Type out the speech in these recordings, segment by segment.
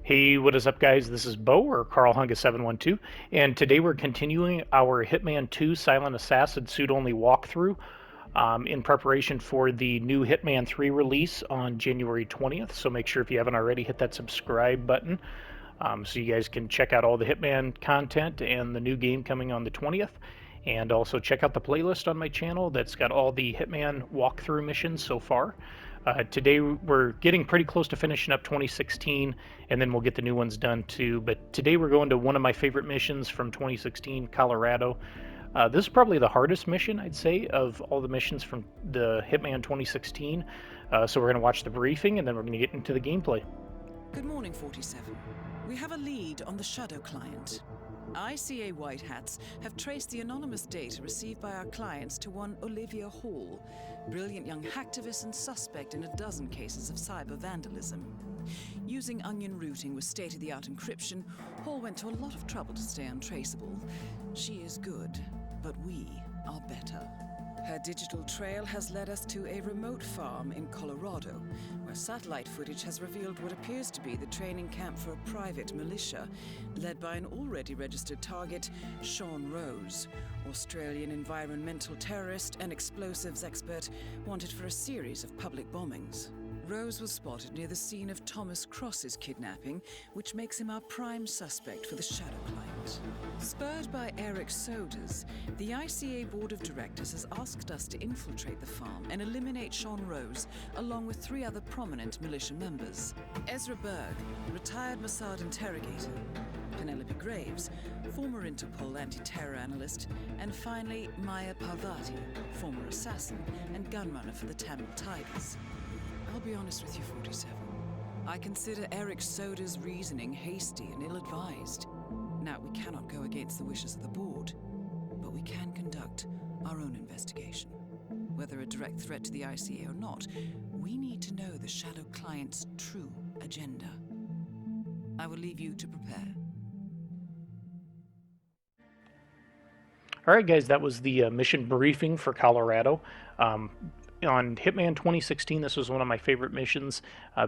Hey, what is up, guys? This is Bo, or CarlHunga712, and today we're continuing our Hitman 2 Silent Assassin suit-only walkthrough in preparation for the new Hitman 3 release on January 20th. So make sure if you haven't already, hit that subscribe button so you guys can check out all the Hitman content and the new game coming on the 20th. And also check out the playlist on my channel that's got all the Hitman walkthrough missions so far. Today we're getting pretty close to finishing up 2016, and then we'll get the new ones done too. But today we're going to one of my favorite missions from 2016, Colorado. This is probably the hardest mission, I'd say, of all the missions from the Hitman 2016. So we're going to watch the briefing, and then we're going to get into the gameplay. Good morning, 47. We have a lead on the Shadow client. ICA White Hats have traced the anonymous data received by our clients to one Olivia Hall, brilliant young hacktivist and suspect in a dozen cases of cyber vandalism. Using onion routing with state-of-the-art encryption, Hall went to a lot of trouble to stay untraceable. She is good, but we are better. Her digital trail has led us to a remote farm in Colorado, where satellite footage has revealed what appears to be the training camp for a private militia, led by an already registered target, Sean Rose, Australian environmental terrorist and explosives expert wanted for a series of public bombings. Rose was spotted near the scene of Thomas Cross's kidnapping, which makes him our prime suspect for the Shadow client. Spurred by Eric Soders, the ICA Board of Directors has asked us to infiltrate the farm and eliminate Sean Rose, along with 3 other prominent militia members. Ezra Berg, retired Mossad interrogator, Penelope Graves, former Interpol anti-terror analyst, and finally Maya Pavardi, former assassin and gunrunner for the Tamil Tigers. I'll be honest with you, 47. I consider Eric Soda's reasoning hasty and ill-advised. Now, we cannot go against the wishes of the board, but we can conduct our own investigation. Whether a direct threat to the ICA or not, we need to know the Shadow client's true agenda. I will leave you to prepare. All right, guys, that was the mission briefing for Colorado. On Hitman 2016, this was one of my favorite missions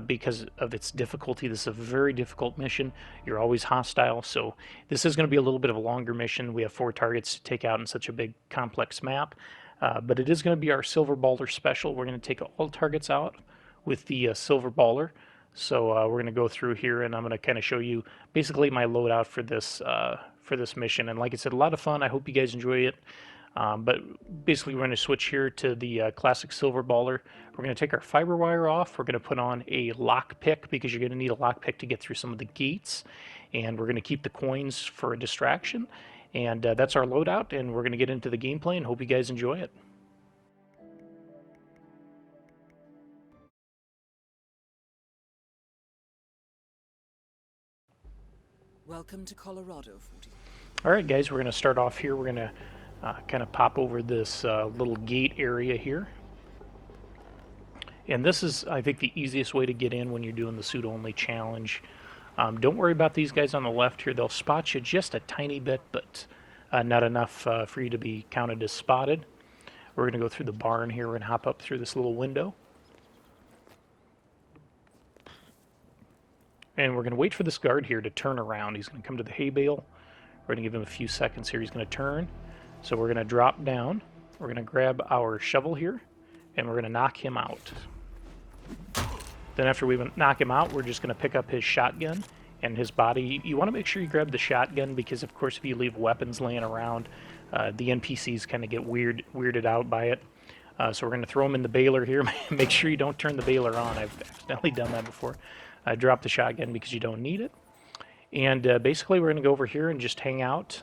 because of its difficulty. This is a very difficult mission. You're always hostile, so this is going to be a little bit of a longer mission. We have 4 targets to take out in such a big, complex map, but it is going to be our Silver Baller special. We're going to take all targets out with the Silver Baller. So we're going to go through here, and I'm going to kind of show you basically my loadout for this mission. And like I said, a lot of fun. I hope you guys enjoy it. But basically, we're going to switch here to the classic Silver Baller. We're going to take our fiber wire off. We're going to put on a lock pick because you're going to need a lock pick to get through some of the gates. And we're going to keep the coins for a distraction. And that's our loadout, and we're going to get into the gameplay and hope you guys enjoy it. Welcome to Colorado, 40. All right, guys, we're going to start off here. We're going to kind of pop over this little gate area here. And this is, I think, the easiest way to get in when you're doing the suit-only challenge. Don't worry about these guys on the left here. They'll spot you just a tiny bit, but not enough for you to be counted as spotted. We're going to go through the barn here. We're going to hop up through this little window. And we're going to wait for this guard here to turn around. He's going to come to the hay bale. We're going to give him a few seconds here. He's going to turn. So we're going to drop down. We're going to grab our shovel here, and we're going to knock him out. Then after we knock him out, we're just going to pick up his shotgun and his body. You want to make sure you grab the shotgun because, of course, if you leave weapons laying around, the NPCs kind of get weirded out by it. So we're going to throw him in the baler here. Make sure you don't turn the baler on. I've accidentally done that before. Drop the shotgun because you don't need it. And basically we're going to go over here and just hang out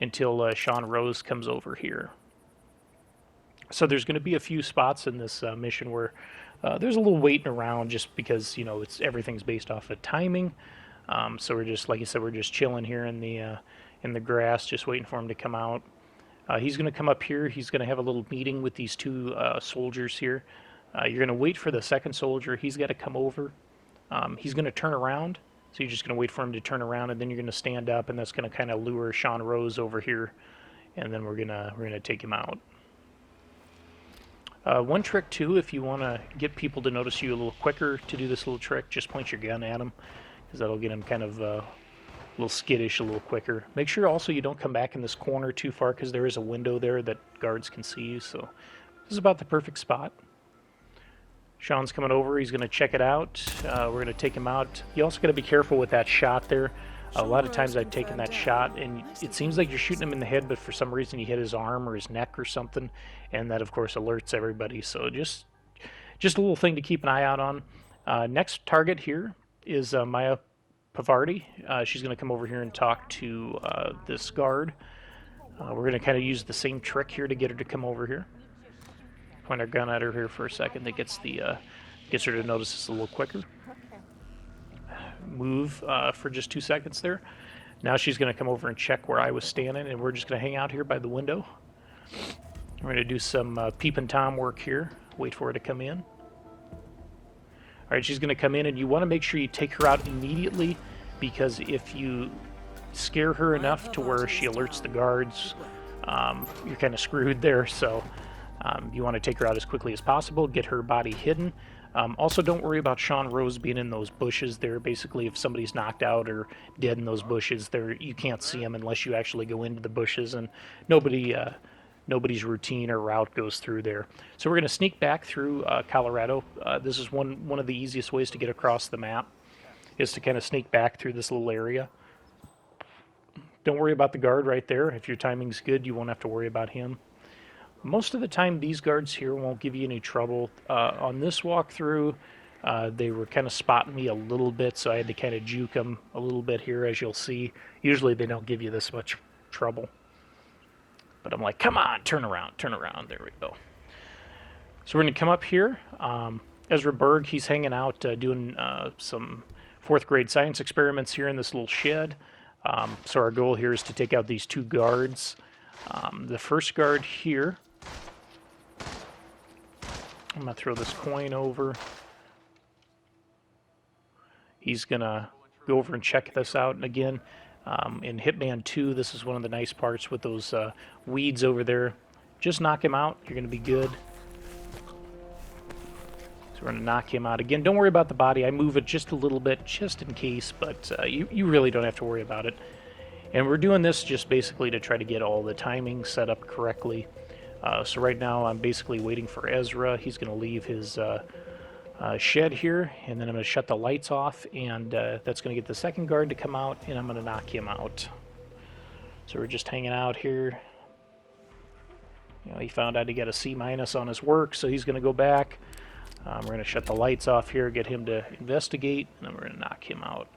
until Sean Rose comes over here. So there's going to be a few spots in this mission where there's a little waiting around just because, you know, everything's based off of timing. So we're just, like I said, we're just chilling here in the grass, just waiting for him to come out. He's going to come up here. He's going to have a little meeting with these 2 soldiers here. You're going to wait for the second soldier. He's got to come over. He's going to turn around, so you're just going to wait for him to turn around, and then you're going to stand up, and that's going to kind of lure Sean Rose over here, and then we're gonna take him out. One trick too, if you want to get people to notice you a little quicker to do this little trick, just point your gun at them, because that'll get him kind of a little skittish a little quicker. Make sure also you don't come back in this corner too far, because there is a window there that guards can see you. So this is about the perfect spot. Sean's coming over. He's going to check it out. We're going to take him out. You also got to be careful with that shot there. A lot of times I've taken that shot, and it seems like you're shooting him in the head, but for some reason you hit his arm or his neck or something, and that, of course, alerts everybody. So just a little thing to keep an eye out on. Next target here is Maya Pavardi. She's going to come over here and talk to this guard. We're going to kind of use the same trick here to get her to come over here. Point our gun at her here for a second. That gets her to notice us a little quicker. Move for just 2 seconds there. Now she's going to come over and check where I was standing, and we're just going to hang out here by the window. We're going to do some peep and tom work here. Wait for her to come in. All right, she's going to come in, and you want to make sure you take her out immediately, because if you scare her enough to where she alerts the guards, you're kind of screwed there. So you want to take her out as quickly as possible, get her body hidden. Also, don't worry about Sean Rose being in those bushes there. Basically, if somebody's knocked out or dead in those bushes, there you can't see them unless you actually go into the bushes, and nobody's routine or route goes through there. So we're going to sneak back through Colorado. This is one of the easiest ways to get across the map, is to kind of sneak back through this little area. Don't worry about the guard right there. If your timing's good, you won't have to worry about him. Most of the time, these guards here won't give you any trouble. On this walkthrough, they were kind of spotting me a little bit, so I had to kind of juke them a little bit here, as you'll see. Usually they don't give you this much trouble. But I'm like, come on, turn around, turn around. There we go. So we're going to come up here. Ezra Berg, he's hanging out doing some 4th grade science experiments here in this little shed. So our goal here is to take out these 2 guards. The first guard here, I'm going to throw this coin over. He's going to go over and check this out. And again, in Hitman 2, this is one of the nice parts with those weeds over there. Just knock him out. You're going to be good. So we're going to knock him out. Again, don't worry about the body. I move it just a little bit, just in case, but you really don't have to worry about it. And we're doing this just basically to try to get all the timing set up correctly. So right now I'm basically waiting for Ezra. He's going to leave his shed here, and then I'm going to shut the lights off, and that's going to get the second guard to come out, and I'm going to knock him out. So we're just hanging out here. You know, he found out he got a C- on his work, so he's going to go back. We're going to shut the lights off here, get him to investigate, and then we're going to knock him out.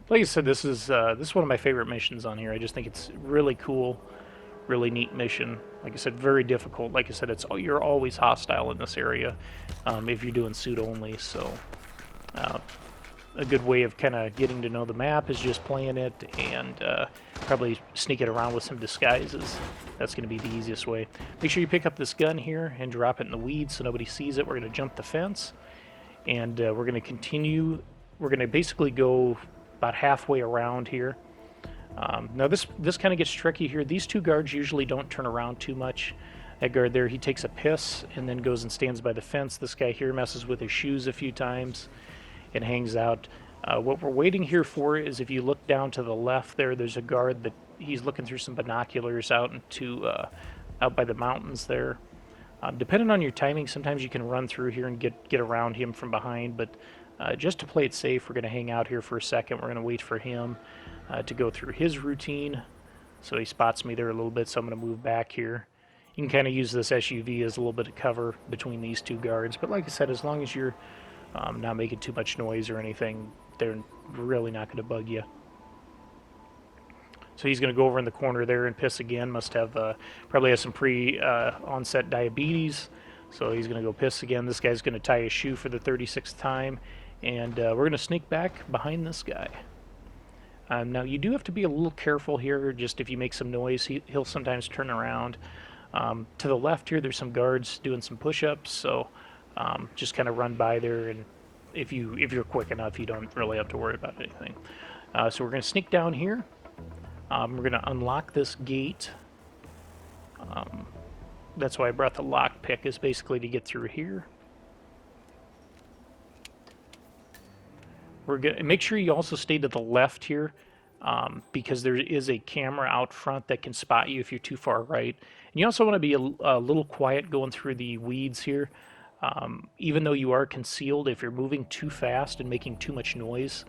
Like I said, this is one of my favorite missions on here. I just think it's really cool, really neat mission. Like I said, very difficult. Like I said, you're always hostile in this area if you're doing suit only. So a good way of kind of getting to know the map is just playing it and probably sneak it around with some disguises. That's going to be the easiest way. Make sure you pick up this gun here and drop it in the weeds so nobody sees it. We're going to jump the fence, and we're going to continue. We're going to basically go about halfway around here. Now this kind of gets tricky here. These 2 guards usually don't turn around too much. That guard there, he takes a piss and then goes and stands by the fence. This guy here messes with his shoes a few times and hangs out. What we're waiting here for is, if you look down to the left there's a guard that he's looking through some binoculars out by the mountains there. Depending on your timing, sometimes you can run through here and get around him from behind, but just to play it safe, we're going to hang out here for a second. We're going to wait for him to go through his routine. So he spots me there a little bit, so I'm going to move back here. You can kind of use this SUV as a little bit of cover between these 2 guards. But like I said, as long as you're not making too much noise or anything, they're really not going to bug you. So he's going to go over in the corner there and piss again. Must have probably has some pre-onset diabetes. So he's going to go piss again. This guy's going to tie his shoe for the 36th time. And we're going to sneak back behind this guy. Now, you do have to be a little careful here. Just if you make some noise, he'll sometimes turn around. To the left here, there's some guards doing some push-ups. So just kind of run by there. And if you're quick enough, you don't really have to worry about anything. So we're going to sneak down here. We're going to unlock this gate. That's why I brought the lock pick, is basically to get through here. we're gonna make sure you also stay to the left here, because there is a camera out front that can spot you if you're too far right. And you also want to be a little quiet going through the weeds here. Even though you are concealed, if you're moving too fast and making too much noise,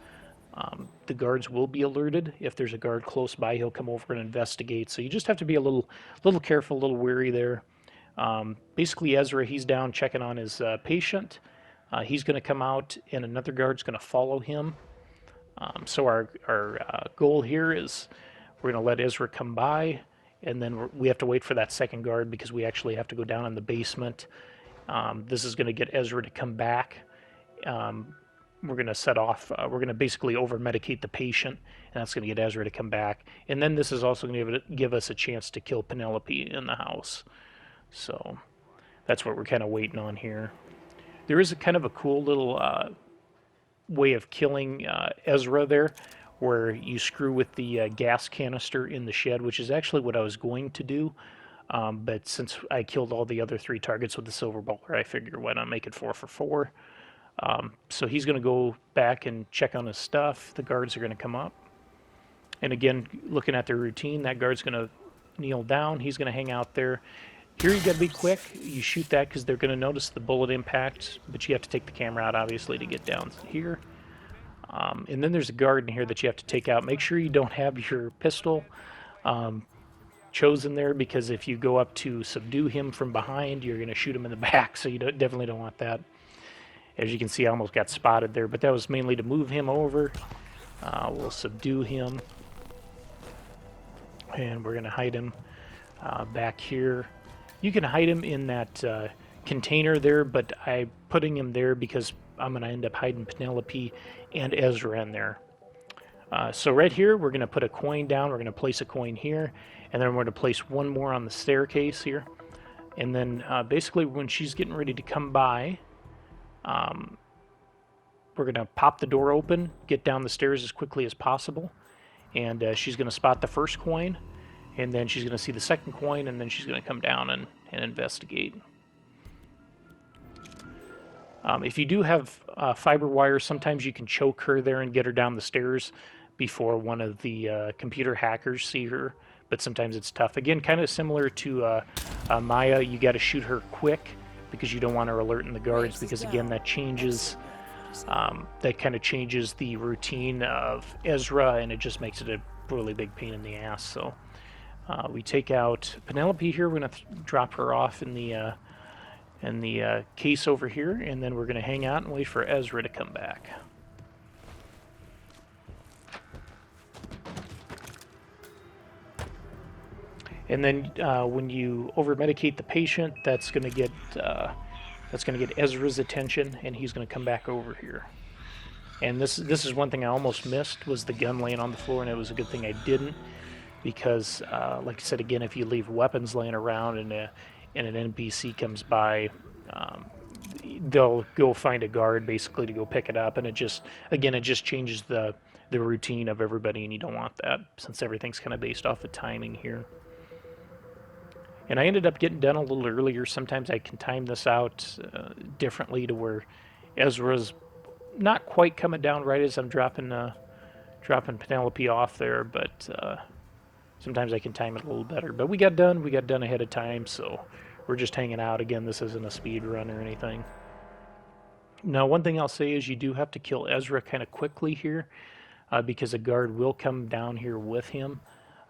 the guards will be alerted. If there's a guard close by, he'll come over and investigate. So you just have to be a little careful, a little wary there. Basically, Ezra, he's down checking on his patient. He's going to come out, and another guard's going to follow him. So our goal here is we're going to let Ezra come by, and then we have to wait for that second guard because we actually have to go down in the basement. This is going to get Ezra to come back. We're going to set off, we're going to basically over-medicate the patient, and that's going to get Ezra to come back. And then this is also going to give us a chance to kill Penelope in the house. So that's what we're kind of waiting on here. There is a kind of a cool little way of killing Ezra there, where you screw with the gas canister in the shed, which is actually what I was going to do. But since I killed all the other 3 targets with the silver bowler, I figured why not make it 4 for 4. So he's going to go back and check on his stuff. The guards are going to come up. And again, looking at their routine, that guard's going to kneel down. He's going to hang out there. Here you got to be quick. You shoot that because they're going to notice the bullet impact, but you have to take the camera out, obviously, to get down here. And then there's a guard in here that you have to take out. Make sure you don't have your pistol chosen there, because if you go up to subdue him from behind, you're going to shoot him in the back, so you definitely don't want that. As you can see, I almost got spotted there, but that was mainly to move him over. We'll subdue him, and we're going to hide him back here. You can hide him in that container there, but I'm putting him there because I'm going to end up hiding Penelope and Ezra in there. So right here, we're going to put a coin down. We're going to place a coin here, and then we're going to place one more on the staircase here. And then basically when she's getting ready to come by, we're going to pop the door open, get down the stairs as quickly as possible, and she's going to spot the first coin, and then she's going to see the second coin, and then she's going to come down and investigate. If you do have fiber wire, sometimes you can choke her there and get her down the stairs before one of the computer hackers see her, but sometimes it's tough. Again, kind of similar to Maya, you got to shoot her quick because you don't want her alerting the guards, because again, that changes, that kind of changes the routine of Ezra, and it just makes it a really big pain in the ass. So we take out Penelope here. We're going to drop her off in the case over here, and then we're going to hang out and wait for Ezra to come back. And then when you over-medicate the patient, that's going to get Ezra's attention, and he's going to come back over here. And this is one thing I almost missed, was the gun laying on the floor, and it was a good thing I didn't, because like I said, again, if you leave weapons laying around and an NPC comes by, they'll go find a guard basically to go pick it up, and it just changes the routine of everybody, and you don't want that, since everything's kind of based off of timing here. And I ended up getting done a little earlier. Sometimes I can time this out differently to where Ezra's not quite coming down right as I'm dropping Penelope off there, but sometimes I can time it a little better. But we got done ahead of time, so we're just hanging out. Again, this isn't a speed run or anything. Now, one thing I'll say is you do have to kill Ezra kind of quickly here, because a guard will come down here with him.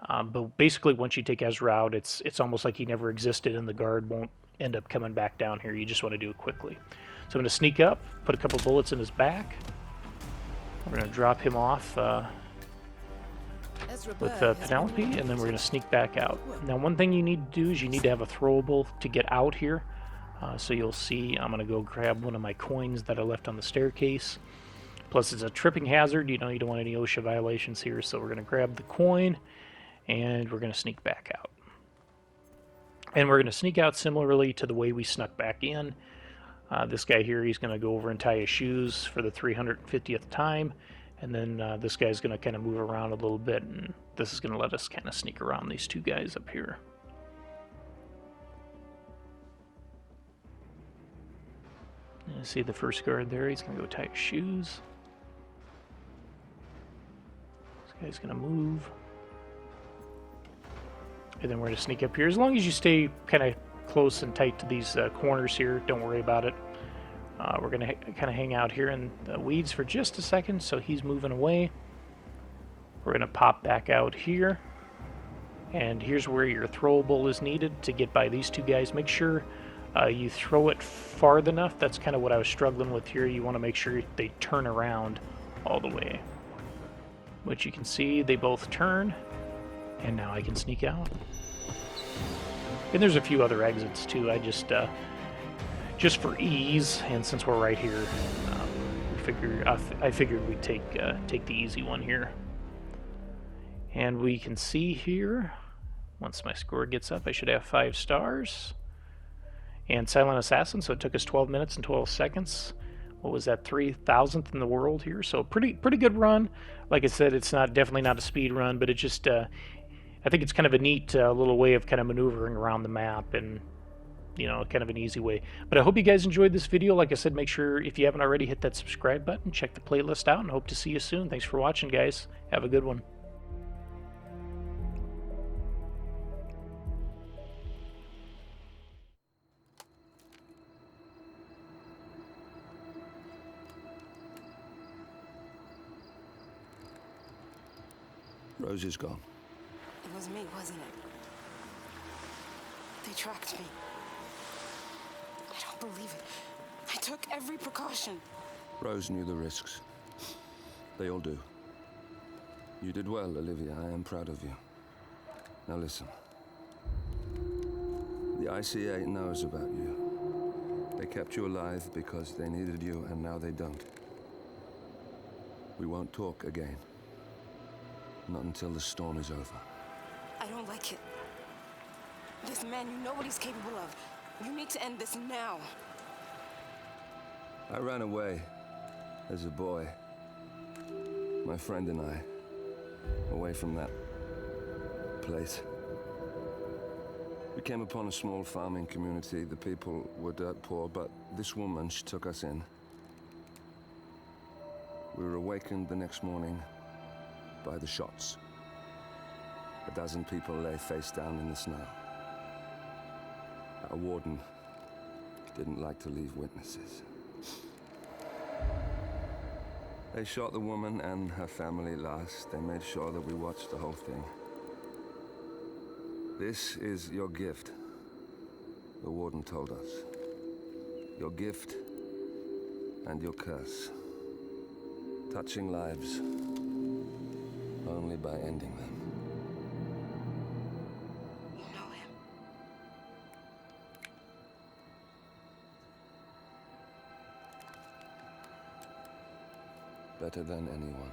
But basically, once you take Ezra out, it's almost like he never existed, and the guard won't end up coming back down here. You just want to do it quickly. So I'm going to sneak up, put a couple bullets in his back. We're going to drop him off with Penelope, and then we're going to sneak back out. Now, one thing you need to do is you need to have a throwable to get out here. So you'll see I'm going to go grab one of my coins that I left on the staircase. Plus, it's a tripping hazard. You don't want any OSHA violations here, so we're going to grab the coin, and we're going to sneak back out. And we're going to sneak out similarly to the way we snuck back in. This guy here, he's going to go over and tie his shoes for the 350th time. And then this guy's going to kind of move around a little bit, and this is going to let us kind of sneak around these two guys up here. You see the first guard there, he's going to go tie his shoes. Guy's gonna move. And then we're gonna sneak up here. As long as you stay kind of close and tight to these corners here, don't worry about it. We're gonna kind of hang out here in the weeds for just a second, so he's moving away. We're gonna pop back out here. And here's where your throwable is needed to get by these two guys. Make sure you throw it far enough. That's kind of what I was struggling with here. You want to make sure they turn around all the way. Which you can see, they both turn. And now I can sneak out. And there's a few other exits too. I just for ease, and since we're right here, I figured we'd take the easy one here. And we can see here, once my score gets up, I should have 5 stars. And Silent Assassin, so it took us 12 minutes and 12 seconds. What was that, 3,000th in the world here? So pretty good run. Like I said, it's definitely not a speed run, but it just, I think it's kind of a neat little way of kind of maneuvering around the map, and you know, kind of an easy way. But I hope you guys enjoyed this video. Like I said, make sure, if you haven't already, hit that subscribe button, check the playlist out, and hope to see you soon. Thanks for watching, guys. Have a good one. Rose is gone. It was me, wasn't it? They tracked me. I don't believe it. I took every precaution. Rose knew the risks. They all do. You did well, Olivia. I am proud of you. Now listen. The ICA knows about you. They kept you alive because they needed you, and now they don't. We won't talk again. Not until the storm is over. I don't like it. This man you know what he's capable of. You need to end this now. I ran away as a boy. My friend and I. Away from that place. We came upon a small farming community. The people were dirt poor, but this woman, she took us in. We were awakened the next morning by the shots. A dozen people lay face down in the snow. Our warden didn't like to leave witnesses. They shot the woman and her family last. They made sure that we watched the whole thing. This is your gift, the warden told us. Your gift and your curse. Touching lives only by ending them. You know him. Better than anyone.